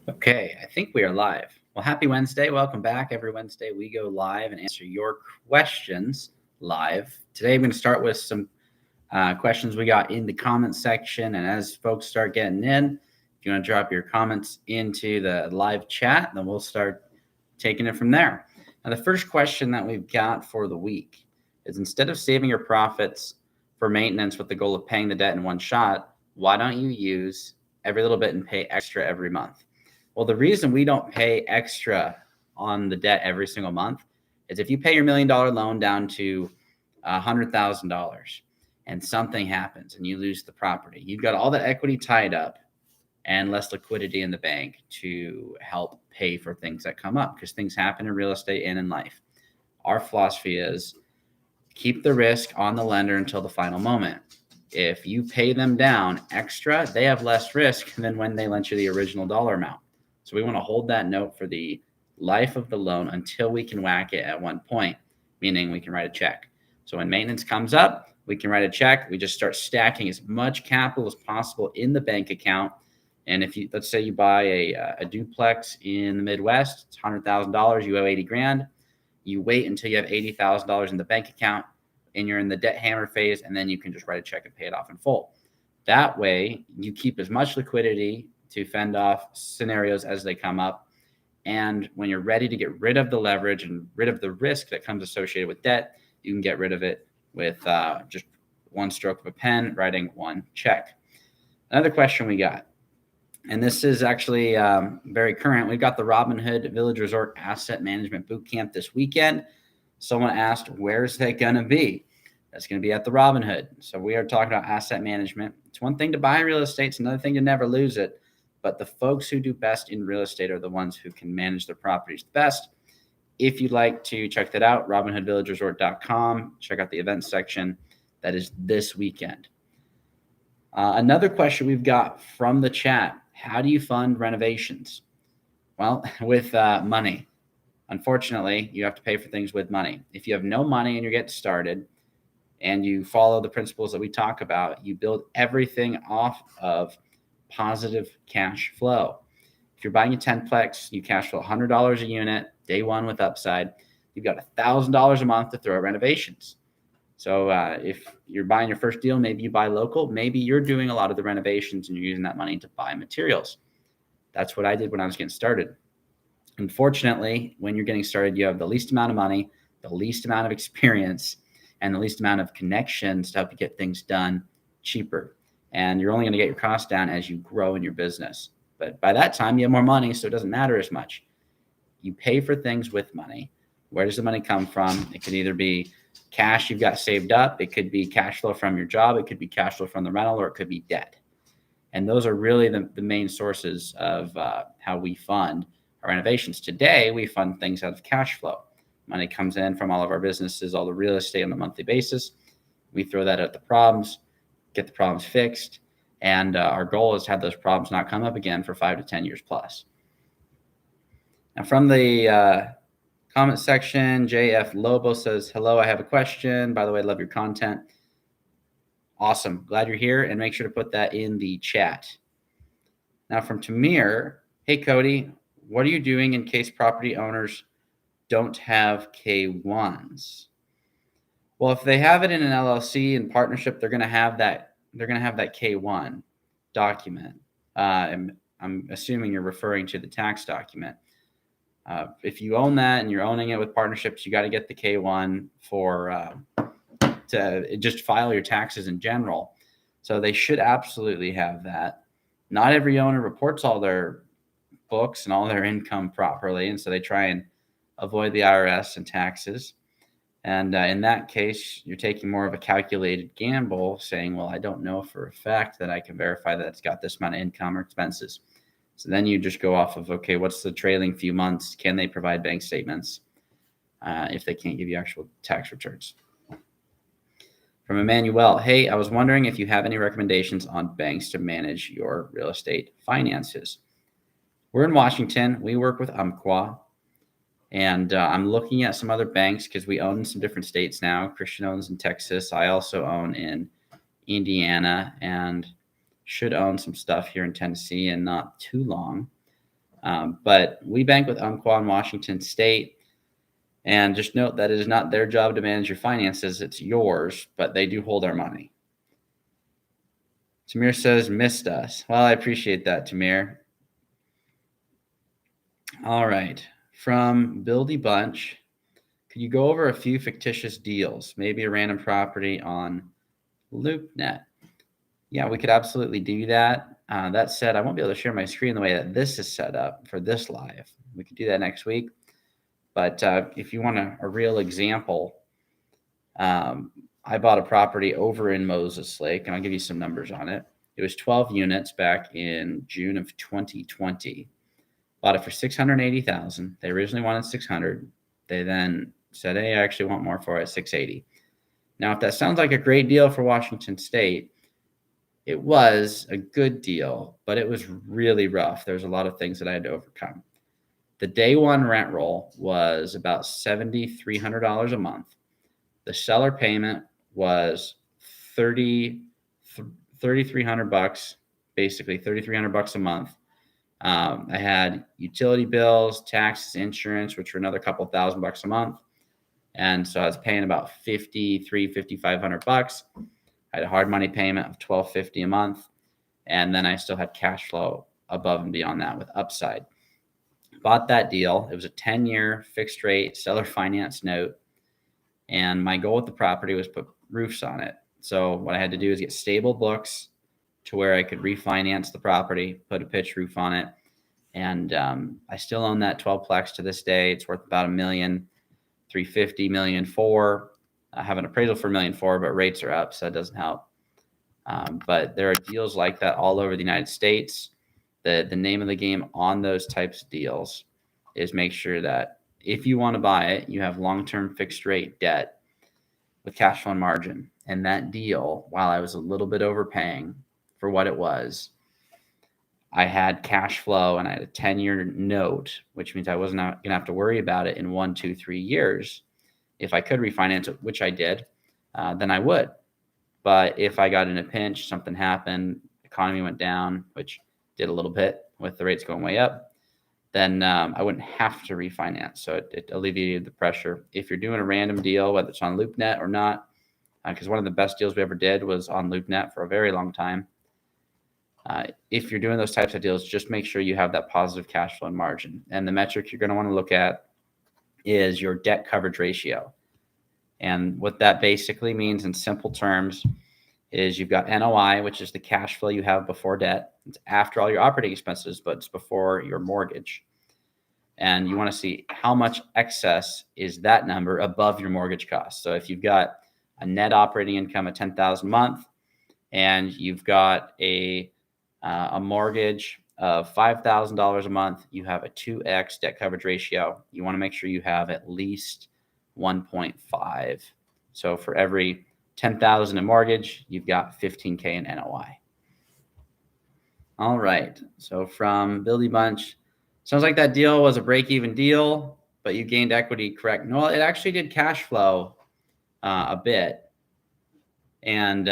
Okay, I think we are live. Well, happy Wednesday. Welcome back. Every Wednesday, we go live and answer your questions live. Today, I'm going to start with some questions we got in the comments section. And as folks start getting in, if you want to drop your comments into the live chat, then we'll start taking it from there. Now, the first question that we've got for the week is instead of saving your profits for maintenance with the goal of paying the debt in one shot, why don't you use every little bit and pay extra every month? Well, the reason we don't pay extra on the debt every single month is if you pay your $1 million loan down to $100,000 and something happens and you lose the property, you've got all that equity tied up and less liquidity in the bank to help pay for things that come up, because things happen in real estate and in life. Our philosophy is keep the risk on the lender until the final moment. If you pay them down extra, they have less risk than when they lent you the original dollar amount. So we want to hold that note for the life of the loan until we can whack it at one point, meaning we can write a check. So when maintenance comes up, we can write a check. We just start stacking as much capital as possible in the bank account. And if you, let's say you buy a duplex in the Midwest, it's $100,000, you owe 80 grand. You wait until you have $80,000 in the bank account and you're in the debt hammer phase, and then you can just write a check and pay it off in full. That way, you keep as much liquidity to fend off scenarios as they come up. And when you're ready to get rid of the leverage and rid of the risk that comes associated with debt, you can get rid of it with just one stroke of a pen, writing one check. Another question we got, and this is actually very current. We've got the Robinhood Village Resort Asset Management Bootcamp this weekend. Someone asked, where's that going to be? That's going to be at the Robinhood. So we are talking about asset management. It's one thing to buy real estate. It's another thing to never lose it. But the folks who do best in real estate are the ones who can manage their properties the best. If you'd like to check that out, RobinhoodVillageResort.com. Check out the events section. That is this weekend. Another question we've got from the chat. How do you fund renovations? Well, with money. Unfortunately, you have to pay for things with money. If you have no money and you're getting started and you follow the principles that we talk about, you build everything off of positive cash flow. If you're buying a 10plex, you cash flow $100 a unit, day one with upside. You've got $1,000 a month to throw at renovations. So if you're buying your first deal, maybe you buy local, maybe you're doing a lot of the renovations and you're using that money to buy materials. That's what I did when I was getting started. Unfortunately, when you're getting started, you have the least amount of money, the least amount of experience, and the least amount of connections to help you get things done cheaper. And you're only going to get your costs down as you grow in your business. But by that time, you have more money, so it doesn't matter as much. You pay for things with money. Where does the money come from? It could either be cash you've got saved up. It could be cash flow from your job. It could be cash flow from the rental, or it could be debt. And those are really the main sources of how we fund our renovations. Today, we fund things out of cash flow. Money comes in from all of our businesses, all the real estate on a monthly basis. We throw that at the problems, get the problems fixed, and our goal is to have those problems not come up again for 5 to 10 years plus. Now, from the comment section, JF Lobo says, hello, I have a question. By the way, I love your content. Awesome. Glad you're here, and make sure to put that in the chat. Now, from Tamir, hey, Cody, what are you doing in case property owners don't have K1s? Well, if they have it in an LLC in partnership, they're going to have that. They're going to have that K1 document. I'm assuming you're referring to the tax document. If you own that and you're owning it with partnerships, you got to get the K1 to just file your taxes in general. So they should absolutely have that. Not every owner reports all their books and all their income properly, and so they try and avoid the IRS and taxes. And in that case, you're taking more of a calculated gamble, saying, well, I don't know for a fact that I can verify that it's got this amount of income or expenses. So then you just go off of, okay, what's the trailing few months? Can they provide bank statements if they can't give you actual tax returns? From Emmanuel, hey, I was wondering if you have any recommendations on banks to manage your real estate finances. We're in Washington. We work with Umpqua. And I'm looking at some other banks because we own in some different states now. Christian owns in Texas. I also own in Indiana and should own some stuff here in Tennessee in not too long. But we bank with Umpqua in Washington State. And just note that it is not their job to manage your finances. It's yours, but they do hold our money. Tamir says, missed us. Well, I appreciate that, Tamir. All right. From Buildy Bunch, could you go over a few fictitious deals, maybe a random property on LoopNet? Yeah, we could absolutely do that. That said, I won't be able to share my screen the way that this is set up for this live. We could do that next week. But if you want a real example, I bought a property over in Moses Lake, and I'll give you some numbers on it. It was 12 units back in June of 2020. Bought it for $680,000. They originally wanted $600,000. They then said, "Hey, I actually want more for it, $680,000." Now, if that sounds like a great deal for Washington State, it was a good deal, but it was really rough. There's a lot of things that I had to overcome. The day one rent roll was about $7,300 a month. The seller payment was $3,300, basically $3,300 a month. I had utility bills, taxes, insurance, which were another couple $1,000 a month. And so I was paying about $5,500. I had a hard money payment of $1,250 a month. And then I still had cash flow above and beyond that with upside. Bought that deal. It was a 10-year fixed rate seller finance note. And my goal with the property was put roofs on it. So what I had to do is get stable books to where I could refinance the property, put a pitch roof on it. And I still own that 12-plex to this day. It's worth about $1,350,000, $1,400,000. I have an appraisal for $1,400,000, but rates are up, so that doesn't help. But there are deals like that all over the United States. The name of the game on those types of deals is make sure that if you want to buy it, you have long-term fixed rate debt with cash flow and margin. And that deal, while I was a little bit overpaying for what it was, I had cash flow and I had a 10-year note, which means I wasn't going to have to worry about it in 1, 2, 3 years. If I could refinance it, which I did, then I would. But if I got in a pinch, something happened, economy went down, which did a little bit with the rates going way up, then I wouldn't have to refinance. So it alleviated the pressure. If you're doing a random deal, whether it's on LoopNet or not, because one of the best deals we ever did was on LoopNet for a very long time. If you're doing those types of deals, just make sure you have that positive cash flow and margin. And the metric you're going to want to look at is your debt coverage ratio. And what that basically means in simple terms is you've got NOI, which is the cash flow you have before debt. It's after all your operating expenses, but it's before your mortgage. And you want to see how much excess is that number above your mortgage cost. So if you've got a net operating income of $10,000 a month and you've got a mortgage of $5,000 a month, you have a 2x debt coverage ratio. You want to make sure you have at least 1.5. So for every $10,000 in mortgage, you've got $15K in NOI. All right. So from Buildy Bunch, sounds like that deal was a break-even deal, but you gained equity, correct? No, it actually did cash flow a bit. And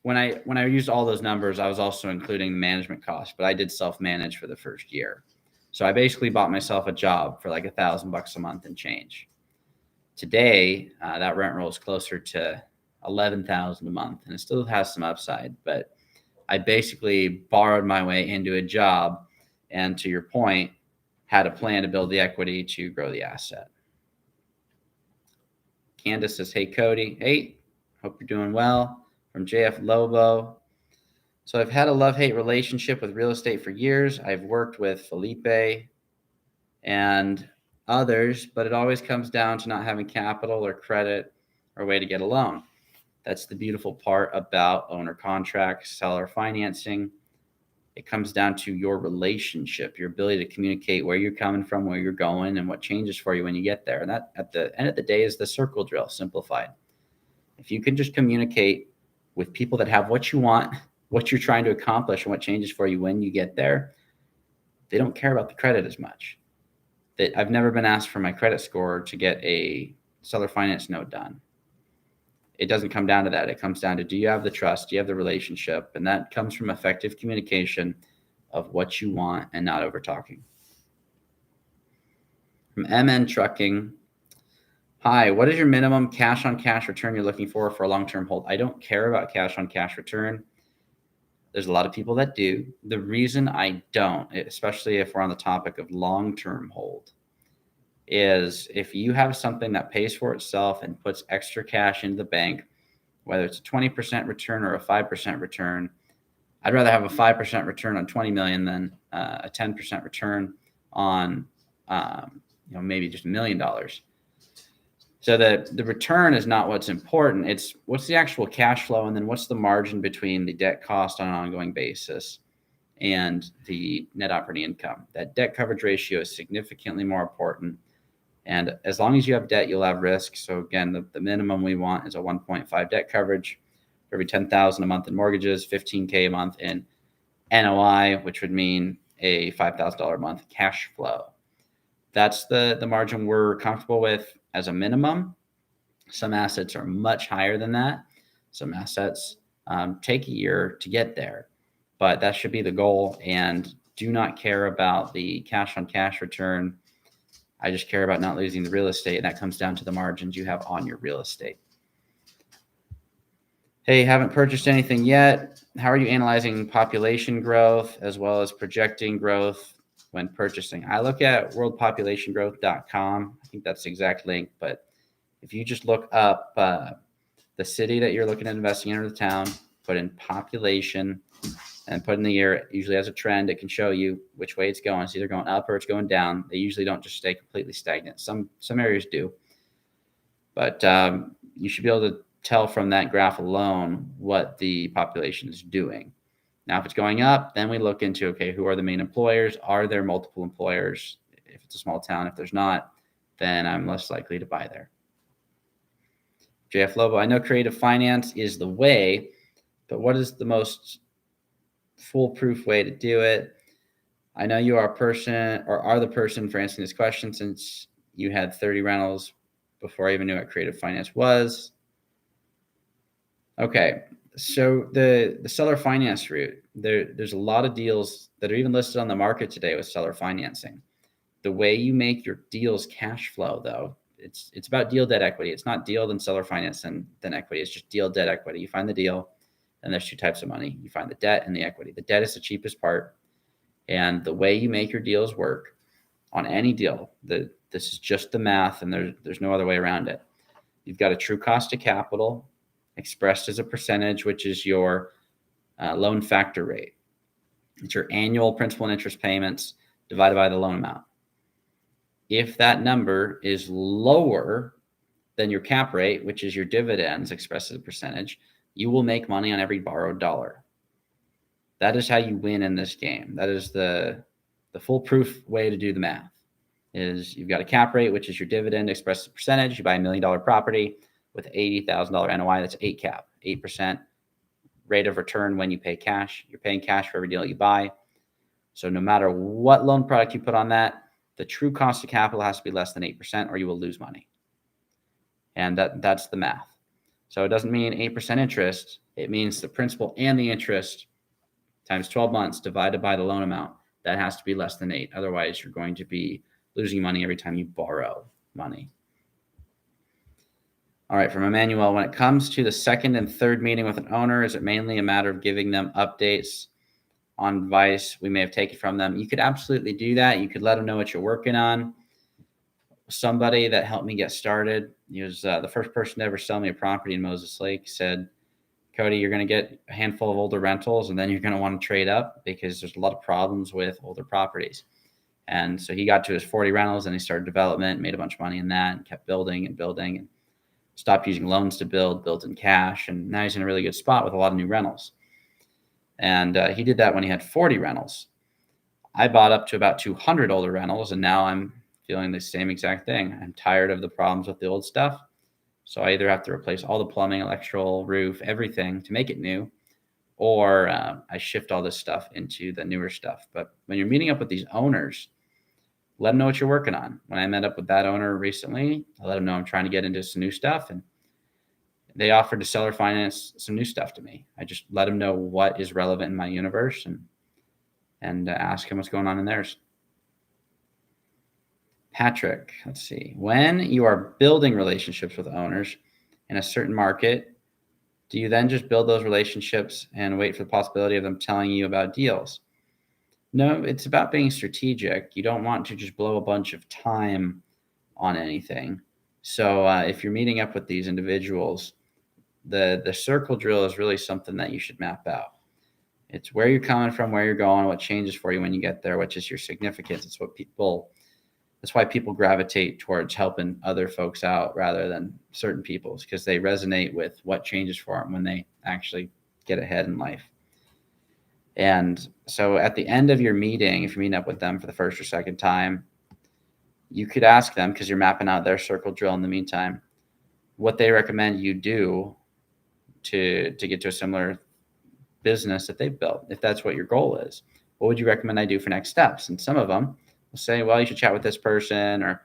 when I used all those numbers, I was also including management costs, but I did self-manage for the first year. So I basically bought myself a job for like $1,000 a month and change. Today, that rent roll is closer to $11,000 a month, and it still has some upside. But I basically borrowed my way into a job, and to your point, had a plan to build the equity to grow the asset. Candace says, "Hey Cody, hey, hope you're doing well." From JF Lobo. So I've had a love-hate relationship with real estate for years. I've worked with Felipe and others, but it always comes down to not having capital or credit or a way to get a loan. That's the beautiful part about owner contracts, seller financing. It comes down to your relationship, your ability to communicate where you're coming from, where you're going, and what changes for you when you get there. And that, at the end of the day, is the circle drill simplified. If you can just communicate with people that have what you want, what you're trying to accomplish, and what changes for you when you get there, they don't care about the credit as much. That I've never been asked for my credit score to get a seller finance note done. It doesn't come down to that. It comes down to, do you have the trust? Do you have the relationship? And that comes from effective communication of what you want and not over talking. From MN Trucking. Hi, what is your minimum cash on cash return you're looking for a long-term hold? I don't care about cash on cash return. There's a lot of people that do. The reason I don't, especially if we're on the topic of long-term hold, is if you have something that pays for itself and puts extra cash into the bank, whether it's a 20% return or a 5% return, I'd rather have a 5% return on 20 million than a 10% return on maybe just $1 million. So the return is not what's important. It's what's the actual cash flow, and then what's the margin between the debt cost on an ongoing basis and the net operating income. That debt coverage ratio is significantly more important. And as long as you have debt, you'll have risk. So again, the minimum we want is a 1.5 debt coverage for every $10,000 a month in mortgages, $15K a month in NOI, which would mean a $5,000 a month cash flow. That's the margin we're comfortable with as a minimum. Some assets are much higher than that. Some assets take a year to get there, but that should be the goal. And do not care about the cash on cash return. I just care about not losing the real estate, and that comes down to the margins you have on your real estate. Hey, haven't purchased anything yet. How are you analyzing population growth as well as projecting growth when purchasing? I look at worldpopulationgrowth.com. I think that's the exact link, but if you just look up the city that you're looking at investing in or the town, put in population and put in the year, it usually has a trend. It can show you which way it's going. It's either going up or it's going down. They usually don't just stay completely stagnant. Some areas do, but you should be able to tell from that graph alone what the population is doing. Now, if it's going up, then we look into, okay, who are the main employers? Are there multiple employers? If it's a small town, if there's not, then I'm less likely to buy there. JF Lobo, I know creative finance is the way, but what is the most foolproof way to do it? I know you are the person for answering this question, since you had 30 rentals before I even knew what creative finance was. Okay, so the seller finance route, there's a lot of deals that are even listed on the market today with seller financing. The way you make your deals cash flow, though, it's about deal debt equity. It's not deal then seller finance then equity. It's just deal debt equity. You find the deal, and there's two types of money. You find the debt and the equity. The debt is the cheapest part, and the way you make your deals work on any deal, this is just the math, and there's no other way around it. You've got a true cost of capital expressed as a percentage, which is your loan factor rate. It's your annual principal and interest payments divided by the loan amount. If that number is lower than your cap rate, which is your dividends expressed as a percentage, you will make money on every borrowed dollar. That is how you win in this game. That is the foolproof way to do the math. Is you've got a cap rate, which is your dividend expressed as a percentage. You buy $1 million property with $80,000 NOI, that's 8 cap, 8% rate of return when you pay cash. You're paying cash for every deal you buy. So no matter what loan product you put on that, the true cost of capital has to be less than 8% or you will lose money. And that's the math. So it doesn't mean 8% interest. It means the principal and the interest times 12 months divided by the loan amount. That has to be less than 8. Otherwise, you're going to be losing money every time you borrow money. All right, from Emmanuel, when it comes to the second and third meeting with an owner, is it mainly a matter of giving them updates on advice we may have taken from them? You could absolutely do that. You could let them know what you're working on. Somebody that helped me get started, he was the first person to ever sell me a property in Moses Lake, said, Cody, you're going to get a handful of older rentals, and then you're going to want to trade up because there's a lot of problems with older properties. And so he got to his 40 rentals and he started development, made a bunch of money in that, and kept building and stopped using loans to built in cash. And now he's in a really good spot with a lot of new rentals. And he did that when he had 40 rentals. I bought up to about 200 older rentals, and now I'm feeling the same exact thing. I'm tired of the problems with the old stuff. So I either have to replace all the plumbing, electrical, roof, everything to make it new, or I shift all this stuff into the newer stuff. But when you're meeting up with these owners, let them know what you're working on. When I met up with that owner recently, I let them know I'm trying to get into some new stuff, and they offered to seller finance some new stuff to me. I just let them know what is relevant in my universe, and and ask them what's going on in theirs. Patrick, let's see. When you are building relationships with owners in a certain market, do you then just build those relationships and wait for the possibility of them telling you about deals? No, it's about being strategic. You don't want to just blow a bunch of time on anything. So if you're meeting up with these individuals, the circle drill is really something that you should map out. It's where you're coming from, where you're going, what changes for you when you get there, which is your significance. That's why people gravitate towards helping other folks out rather than certain people, because they resonate with what changes for them when they actually get ahead in life. And so at the end of your meeting, if you're meeting up with them for the first or second time, you could ask them, because you're mapping out their circle drill in the meantime, what they recommend you do to get to a similar business that they've built. If that's what your goal is, what would you recommend I do for next steps? And some of them will say, well, you should chat with this person, or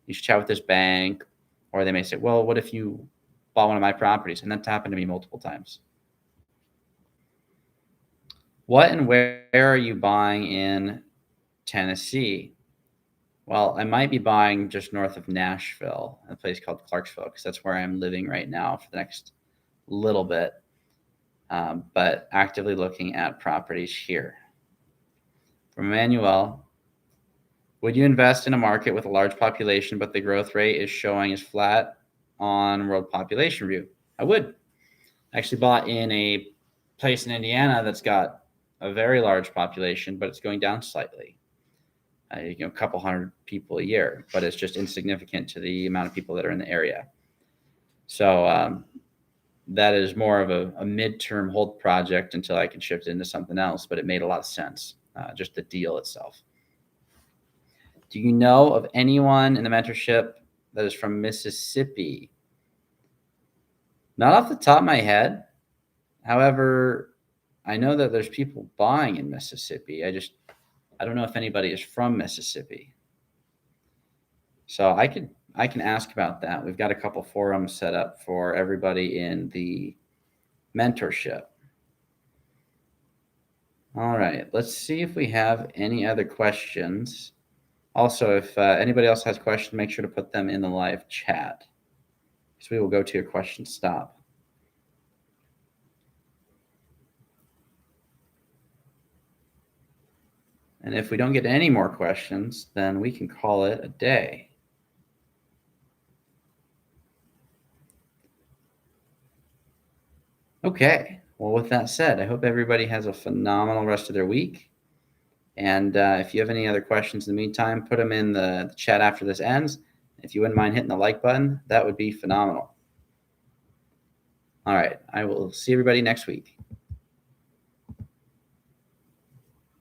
you should chat with this bank. Or they may say, well, what if you bought one of my properties? And that's happened to me multiple times. What and where are you buying in Tennessee? Well, I might be buying just north of Nashville, a place called Clarksville, because that's where I'm living right now for the next little bit, but actively looking at properties here. From Emmanuel, would you invest in a market with a large population, but the growth rate is showing as flat on World Population Review? I would. I actually bought in a place in Indiana that's got a very large population, but it's going down slightly. A couple hundred people a year, but it's just insignificant to the amount of people that are in the area. So that is more of a midterm hold project until I can shift into something else, but it made a lot of sense, just the deal itself. Do you know of anyone in the mentorship that is from Mississippi? Not off the top of my head. However, I know that there's people buying in Mississippi. I don't know if anybody is from Mississippi. So I can ask about that. We've got a couple forums set up for everybody in the mentorship. All right, let's see if we have any other questions. Also, if anybody else has questions, make sure to put them in the live chat, because we will go to your question stop. And if we don't get any more questions, then we can call it a day. Okay, well, with that said, I hope everybody has a phenomenal rest of their week. And if you have any other questions in the meantime, put them in the chat after this ends. If you wouldn't mind hitting the like button, that would be phenomenal. All right, I will see everybody next week.